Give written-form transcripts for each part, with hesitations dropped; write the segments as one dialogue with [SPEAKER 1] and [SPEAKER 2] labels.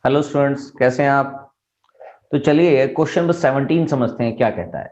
[SPEAKER 1] Hello students, कैसे हैं आप। तो चलिए क्वेश्चन नंबर 17 समझते हैं क्या कहता है।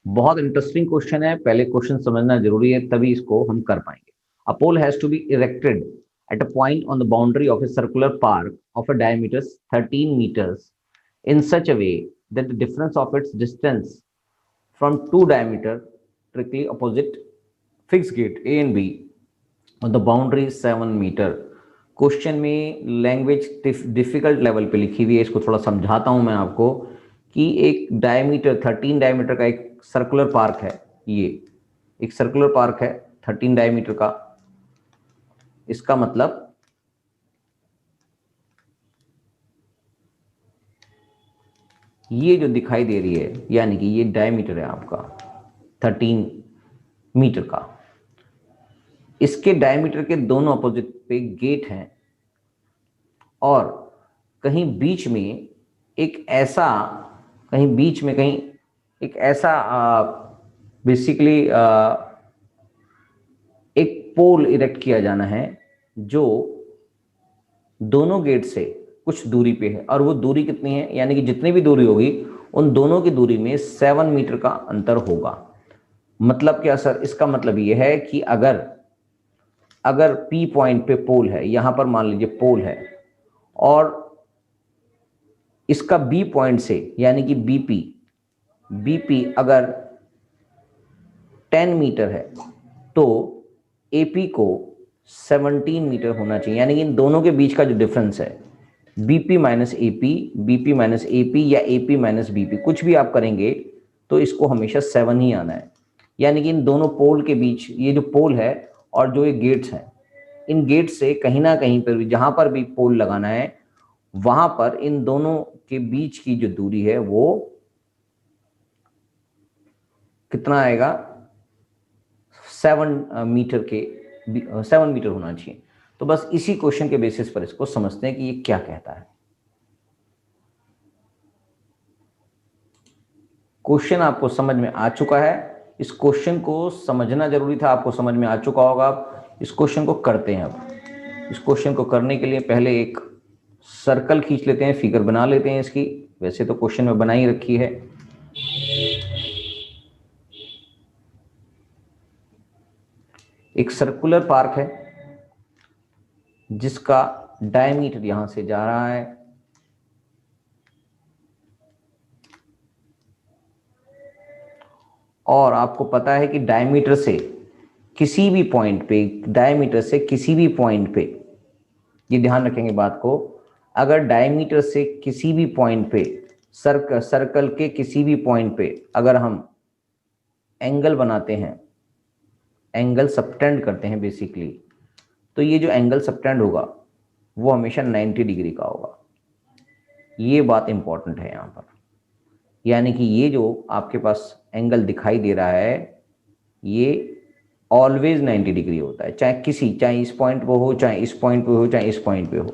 [SPEAKER 1] बहुत इंटरेस्टिंग क्वेश्चन है, पहले क्वेश्चन समझना जरूरी है तभी इसको हम कर पाएंगे। A pole has to be erected at a point on the boundary of a circular park of a diameter 13 meters in such a way that the difference of its distance from two diameter strictly opposite fixed gate A and B on the boundary is 7 meter। Question में language difficult level पे लिखी हुई है, इसको थोड़ा समझाता हूं मैं आपको कि एक डायमीटर 13 डायमीटर का एक सर्कुलर पार्क है। ये एक सर्कुलर पार्क है 13 डायमीटर का। इसका मतलब ये जो दिखाई दे रही है यानी कि ये डायमीटर है आपका 13 मीटर का। इसके डायमीटर के दोनों अपोजिट पे गेट हैं और कहीं बीच में एक ऐसा कहीं एक ऐसा बेसिकली एक पोल इरेक्ट किया जाना है जो दोनों गेट से कुछ दूरी पे है। और वो दूरी कितनी है, यानी कि जितनी भी दूरी होगी उन दोनों की दूरी में 7 मीटर का अंतर होगा। मतलब क्या सर, इसका मतलब ये है कि अगर P पॉइंट पे पोल है, यहां पर मान लीजिए पोल है और इसका B पॉइंट से यानी कि बीपी अगर 10 मीटर है तो AP को 17 मीटर होना चाहिए। यानी कि इन दोनों के बीच का जो डिफरेंस है BP माइनस AP या AP माइनस BP, कुछ भी आप करेंगे तो इसको हमेशा 7 ही आना है। यानी कि इन दोनों पोल के बीच ये जो पोल है और जो ये गेट्स हैं, इन गेट से कहीं ना कहीं पर भी जहां पर भी पोल लगाना है वहां पर इन दोनों के बीच की जो दूरी है वो कितना आएगा, 7 मीटर होना चाहिए। तो बस इसी क्वेश्चन के बेसिस पर इसको समझते हैं कि ये क्या कहता है। क्वेश्चन आपको समझ में आ चुका है। इस क्वेश्चन को समझना जरूरी था, आपको समझ में आ चुका होगा। आप इस क्वेश्चन को करते हैं। अब इस क्वेश्चन को करने के लिए पहले एक सर्कल खींच लेते हैं, फिगर बना लेते हैं इसकी। वैसे तो क्वेश्चन में बना ही रखी है। एक सर्कुलर पार्क है जिसका डायमीटर यहां से जा रहा है और आपको पता है कि डायमीटर से किसी भी पॉइंट पे ये ध्यान रखेंगे बात को, अगर डायमीटर से किसी भी पॉइंट पे सर्कल के किसी भी पॉइंट पे अगर हम एंगल बनाते हैं, एंगल सबटेंड करते हैं बेसिकली, तो ये जो एंगल सबटेंड होगा वो हमेशा 90 डिग्री का होगा। ये बात इंपॉर्टेंट है यहां पर। यानी कि ये जो आपके पास एंगल दिखाई दे रहा है ये ऑलवेज 90 डिग्री होता है, चाहे इस पॉइंट पे हो, चाहे इस पॉइंट पे हो, चाहे इस पॉइंट पे हो।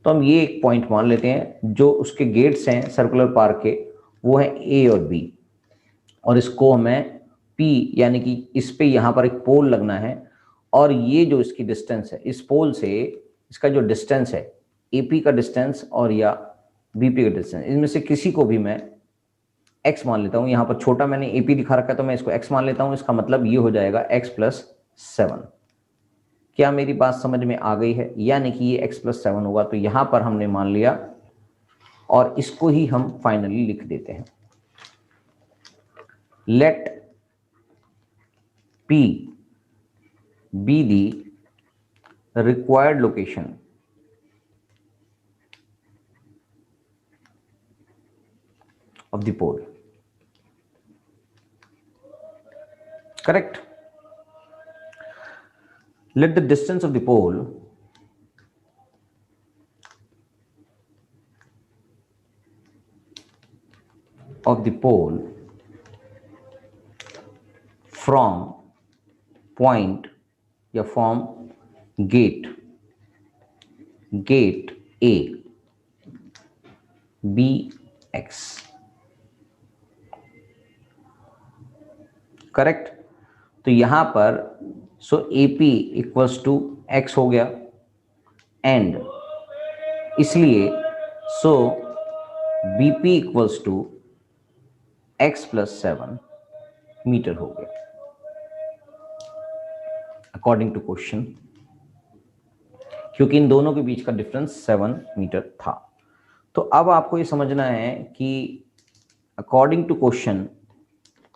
[SPEAKER 1] तो हम ये एक पॉइंट मान लेते हैं जो उसके गेट्स हैं सर्कुलर पार्क के, वो हैं A और B। और इसको हमें P यानी कि इस पे यहाँ पर एक पोल लगना है और ये जो इसकी डिस्टेंस है इस पोल से, इसका जो डिस्टेंस है AP का डिस्टेंस और या BP का डिस्टेंस, इनमें से किसी को भी मैं x मान लेता हूं। यहां पर छोटा मैंने AP दिखा रखा है तो मैं इसको x मान लेता हूं। इसका मतलब ये हो जाएगा x+7। क्या मेरी बात समझ में आ गई है? यानी कि ये x+7 होगा। तो यहां पर हमने मान लिया और इसको ही हम फाइनली लिख देते हैं। Let P be the required location of the pole. Correct. Let the distance of the pole from point या from gate A BX। Correct. तो यहां पर AP इक्वल्स टू x हो गया एंड इसलिए so BP equals to x plus 7 metre हो गया according to question, क्योंकि इन दोनों के बीच का डिफरेंस 7 मीटर था। तो अब आपको ये समझना है कि अकॉर्डिंग टू क्वेश्चन,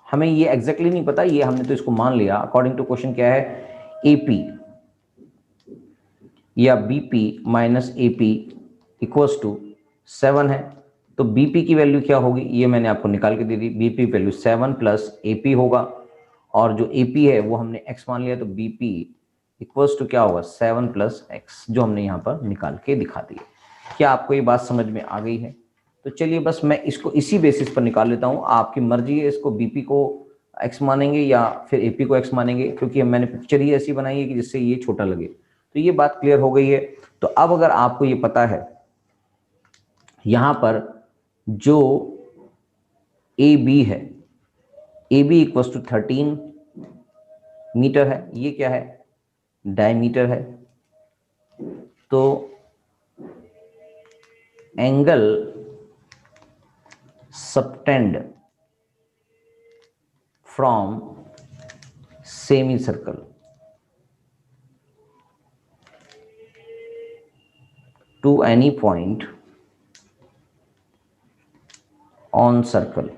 [SPEAKER 1] हमें ये एग्जैक्टली नहीं पता, ये हमने तो इसको मान लिया। अकॉर्डिंग टू क्वेश्चन क्या है, एपी या BP minus AP equals to 7 है। तो बीपी की वैल्यू क्या होगी, ये मैंने आपको निकाल के दे दी। बीपी वैल्यू 7 प्लस एपी होगा, और जो एपी है वो हमने एक्स मान लिया, तो बीपी इक्वल्स टू क्या होगा, 7 प्लस एक्स, जो हमने यहाँ पर निकाल के दिखा दिया। क्या आपको ये बात समझ में आ गई है? तो चलिए बस मैं इसको इसी बेसिस पर निकाल लेता हूँ, आपकी मर्जी है इसको बीपी को एक्स मानेंगे या फिर एपी को एक्स मानेंगे, क्योंकि मैंने पिक्चर ही ऐसी बनाई है कि जिससे ये छोटा लगे। तो ये बात क्लियर हो गई है। तो अब अगर आपको ये पता है यहां पर जो ए बी है, A B equals to 13 metre है, ये क्या है, डायमीटर है। तो angle subtended from semicircle to any point on circle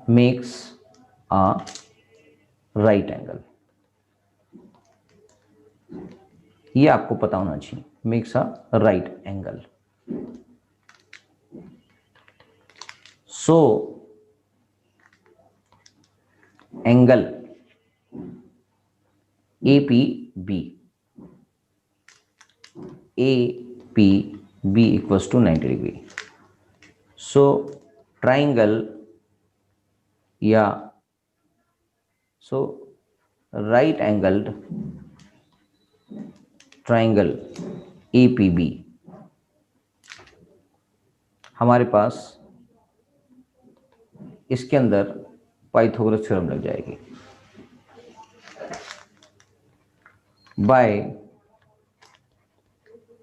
[SPEAKER 1] makes a right angle। ये आपको पता होना चाहिए, makes a right angle। so angle APB equals to 90 degree। so triangle या right angled triangle APB हमारे पास इसके अंदर पाइथागोरस थ्योरम लग जाएगी by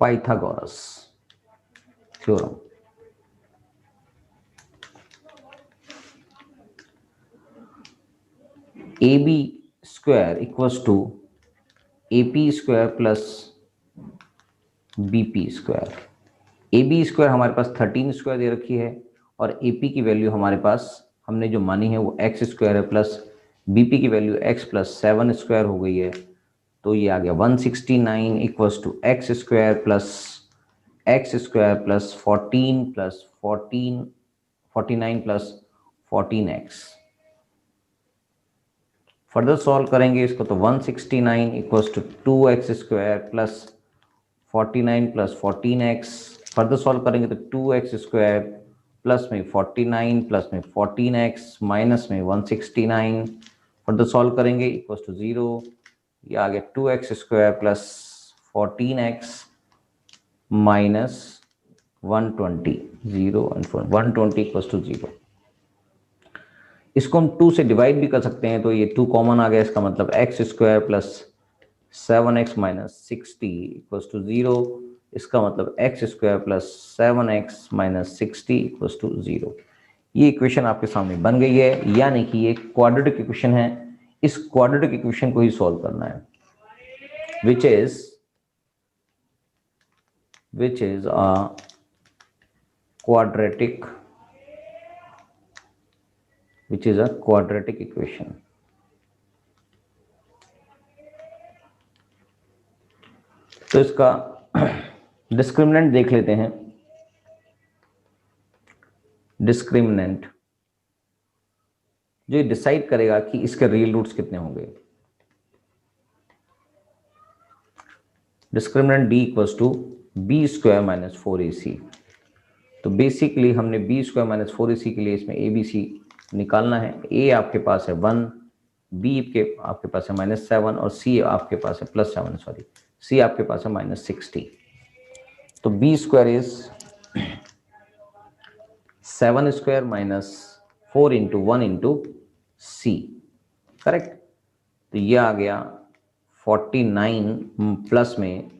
[SPEAKER 1] Pythagoras theorem. A B square equals to A P square plus B P square. A B square हमारे पास 13 square दे रखी है, और ए पी की वैल्यू हमारे पास हमने जो मानी है वो एक्स स्क्वायर है, प्लस बी पी की वैल्यू एक्स प्लस 7 स्क्वायर हो गई है। तो ये आ गया 169 equals to x square plus 14 plus 49 plus 14x। Further solve करेंगे इसको तो 169 equals to 2x square plus 49 plus 14x। Further solve करेंगे तो 2x स्क्वायर प्लस में 49 प्लस में 14x माइनस में 169। फर्दर सॉल्व करेंगे इक्वल्स टू 0, ये आ गया 2x square plus 14x minus 120 120 equals to 0। इसको हम 2 से डिवाइड भी कर सकते हैं, तो ये 2 कॉमन आ गया, इसका मतलब x square plus 7x minus 60 equals to 0। इसका मतलब x square plus 7x minus 60 equals to 0। ये इक्वेशन आपके सामने बन गई है, यानी कि ये क्वाड्रेटिक इक्वेशन है। इस क्वाड्रेटिक इक्वेशन को ही सॉल्व करना है, which is a quadratic equation। तो इसका डिस्क्रिमिनेंट देख लेते हैं। डिस्क्रिमिनेंट जो डिसाइड करेगा कि इसके रियल रूट्स कितने होंगे। Discriminant d equals to B square minus 4ac। तो बेसिकली हमने बी स्क्वायर माइनस 4ac के लिए इसमें ए बी सी निकालना है। a आपके पास है 1, b आपके पास है -7 और c आपके पास है +7, c आपके पास है -60। तो b square is 7 square minus 4 into 1 into c, correct. तो ये आ गया 49 प्लस में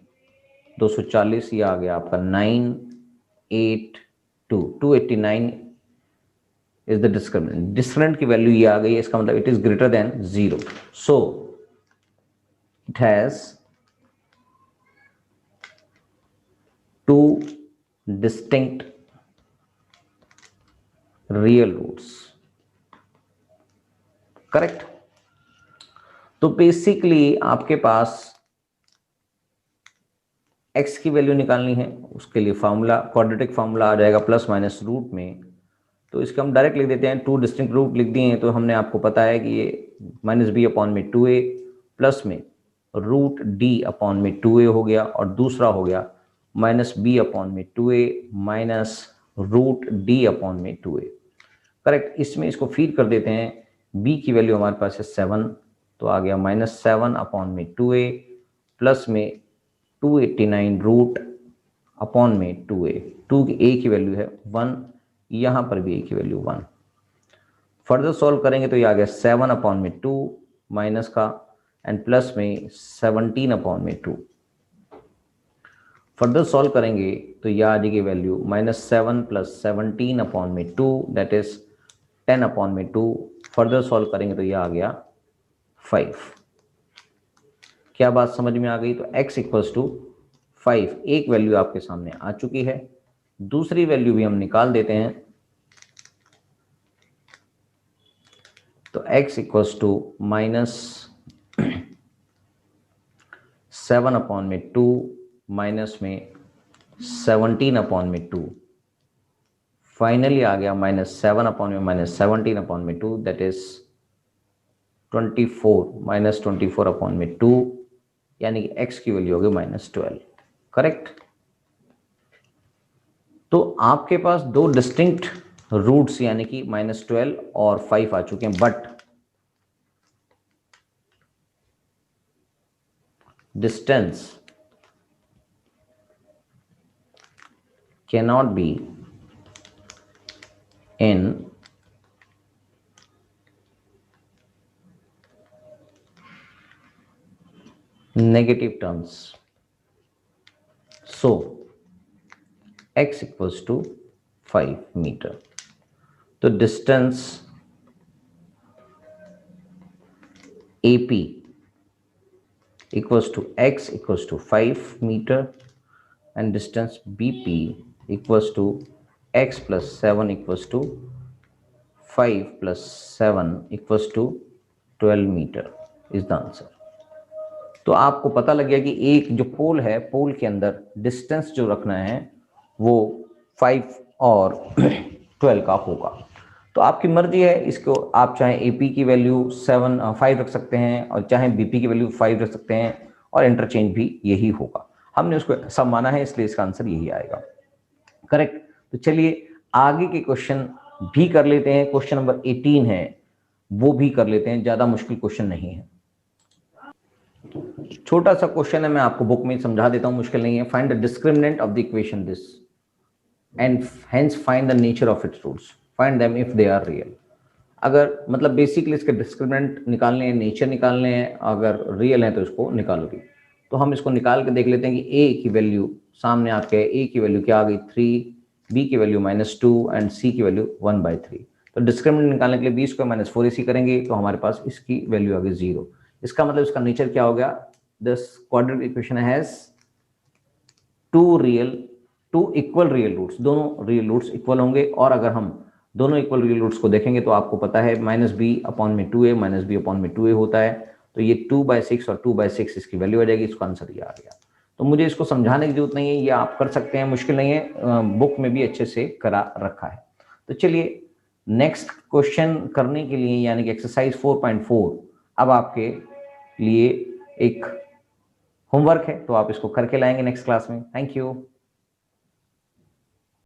[SPEAKER 1] 240, ये आ गया आपका 982, 289 इज द डिस्क्रिमिनेंट। डिस्क्रिमिनेंट की वैल्यू ये आ गई है, इसका मतलब it is greater than 0, so it has 2 distinct real roots, correct. तो बेसिकली आपके पास x की वैल्यू निकालनी है, उसके लिए फॉर्मूला, क्वाड्रेटिक फॉर्मूला आ जाएगा प्लस माइनस रूट में। तो इसको हम डायरेक्ट लिख देते हैं, 2 डिस्टिंक्ट रूट लिख दिए हैं। तो हमने आपको पता है कि ये -b/2a प्लस में रूट d/2a हो गया, और दूसरा हो गया -b/2a minus root d/2a, correct. इसमें इसको फीड कर देते हैं, b की वैल्यू हमारे पास है 7, तो आ गया -7/2a प्लस में 289 रूट अपॉन में 2a। 2 की a की वैल्यू है 1, यहाँ पर भी a की वैल्यू 1। फर्दर सॉल्व करेंगे तो ये आ गया 7/2 माइनस का एंड प्लस में 17/2। फर्दर सॉल्व करेंगे तो यह आ जाएगी value -7 + 17/2 that is 10/2। Further solve करेंगे तो यह आ गया 5। क्या बात समझ में आ गई? तो x = 5 एक वैल्यू आपके सामने आ चुकी है। दूसरी वैल्यू भी हम निकाल देते हैं, तो x = -7/2 माइनस में 17/2। फाइनली आ गया -7/17/2 दैट इज 24 -24/2, यानी कि x की वैल्यू होगी -12, करेक्ट। तो आपके पास 2 डिस्टिंक्ट रूट्स यानी कि -12 और 5 आ चुके हैं, but distance cannot be in negative terms, so x = 5 metre. तो distance AP = x = 5 metre and distance BP = x + 7 = 5 + 7 = 12 metre is the answer. तो आपको पता लग गया कि एक जो पोल है, पोल के अंदर डिस्टेंस जो रखना है वो 5 और 12 का होगा। तो आपकी मर्जी है, इसको आप चाहे AP की वैल्यू 5 रख सकते हैं और चाहे BP की वैल्यू 5 रख सकते हैं, और इंटरचेंज भी यही होगा। हमने उसको सब माना है, इसलिए इसका आंसर यही आएगा, करेक्ट। तो चलिए आगे के क्वेश्चन भी कर लेते हैं। क्वेश्चन नंबर 18 है, वो भी कर लेते हैं, ज्यादा मुश्किल क्वेश्चन नहीं है, छोटा सा क्वेश्चन है, मैं आपको बुक में समझा देता हूं, मुश्किल नहीं है। Find the discriminant of the equation this and hence find the nature of its roots, find them if they are real. अगर मतलब बेसिकली इसके डिस्क्रिमिनेंट निकालने हैं, नेचर निकालने हैं, अगर रियल है तो इसको निकालोगे। तो हम इसको निकाल के देख लेते हैं कि a की वैल्यू सामने आपके, a की वैल्यू क्या आ गई 3, b की वैल्यू -2 एंड c की वैल्यू 1/3। तो डिस्क्रिमिनेंट निकालने के लिए b² - 4ac करेंगे, तो हमारे पास इसकी वैल्यू आ गई 0। इसका मतलब इसका नेचर क्या हो गया? This quadratic equation has 2 equal real roots, दोनों रियल रूट्स इक्वल होंगे। और अगर हम दोनों इक्वल रियल रूट्स को देखेंगे तो आपको पता है -b/2a -b/2a होता है, तो ये 2/6 और 2/6 इसकी वैल्यू आ जाएगी। इसका आंसर ये आ गया। तो मुझे इसको समझाने की जरूरत नहीं है, ये आप कर सकते हैं, मुश्किल नहीं है, बुक में भी अच्छे से करा रखा है। तो चलिए नेक्स्ट क्वेश्चन करने के लिए, यानी कि एक्सरसाइज 4.4 अब आपके लिए एक होमवर्क है, तो आप इसको करके लाएंगे नेक्स्ट क्लास में। Thank you.